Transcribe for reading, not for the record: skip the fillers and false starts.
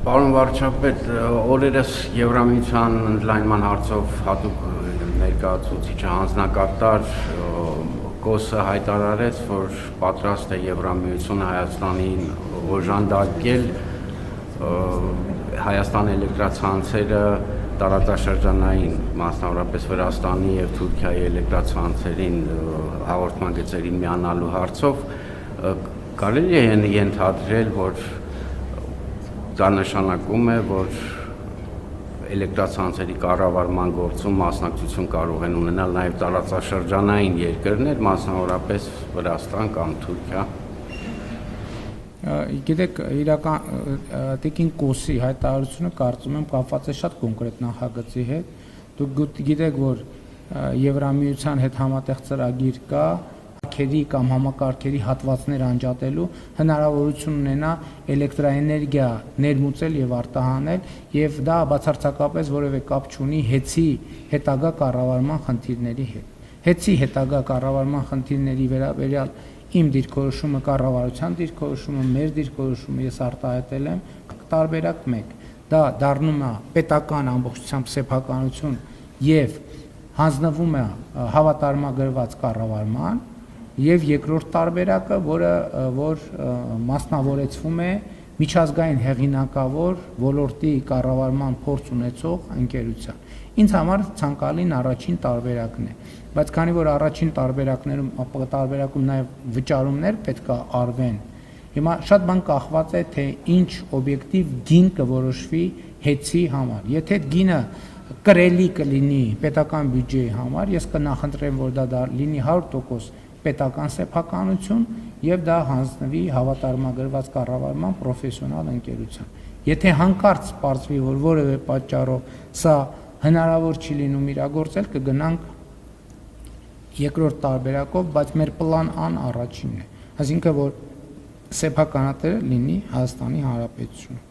Պարոն վարչապետ, օրերս Եվրամիության ընդլայնման հարցով հատուկ ներկայացուցիչը հանձնակատար Կոսը հայտարարեց, որ պատրաստ է Եվրամիությունը Հայաստանին օժանդակել Հայաստան էլեկտրացանցերը տարածաշրջանային, մասնավորապես Վրաստանի և Թուրքիայի էլեկտրացանցերին հաղորդման գծերին միանալու հարցով, կարելի է ենթադրել, որ դա նշանակում է, որ էլեկտրացանցերի կառավարման գործում մասնակցություն կարող են ունենալ նաև տարածաշրջանային երկրներ, մասնավորապես Վրաստան կամ Թուրքիա։ Գիտեք, իրական տիկին Կոսի հայտարարությունը կարծում եմ կապված է շատ կոնկրետ նախագծի հետ։ Դուք գիտեք, որ Եվրամիության հետ համատեղ ծրագիր կա, կարգերի կամ համակարգերի հատվածներ անջատելու հնարավորություն ունենա էլեկտրաէներգիա ներմուծել եւ արտահանել, եւ դա բացարձակապես որևէ կապ չունի ՀԵՑ-ի հետագա կառավարման խնդիրների հետ։ ՀԵՑ-ի հետագա կառավարման խնդիրների վերաբերյալ իմ դիրքորոշումը, կառավարության դիրքորոշումը, մեր դիրքորոշումը ես արտահայտել եմ տարբերակ մեկ։ Դա դառնում է պետական ամբողջությամբ սեփականություն եւ հանձնվում է հավատարմագրված կառավարման, եւ երկրորդ տարբերակը, որ մասնավորեցվում է միջազգային հեղինակավոր ոլորտի կառավարման փորձ ունեցող ընկերության։ Ինձ համար ցանկալին առաջին տարբերակն է, բայց քանի որ առաջին տարբերակում նաև վճարումներ պետք է արվեն, հիմա շատ բան կախված է, թե ինչ օբյեկտիվ գին կորոշվի ՀԵՑ-ի համար։ Եթե գինը կրելի կլինի պետական բյուջեի համար, ես կնախընտրեմ, որ դա լինի 100% պետական սեփականություն եւ դա հանձնվի հավատարմագրված կառավարման պրոֆեսիոնալ ընկերության։ Եթե հանկարծ պարզվի, որ որևէ պատճառով սա հնարավոր չի լինում իրագործել, կգնանք երկրորդ տարբերակով, բայց մեր պլան Ա-ն առաջինն է, այսինքն որ սեփականատերը լինի Հայաստանի Հանրապետությունը։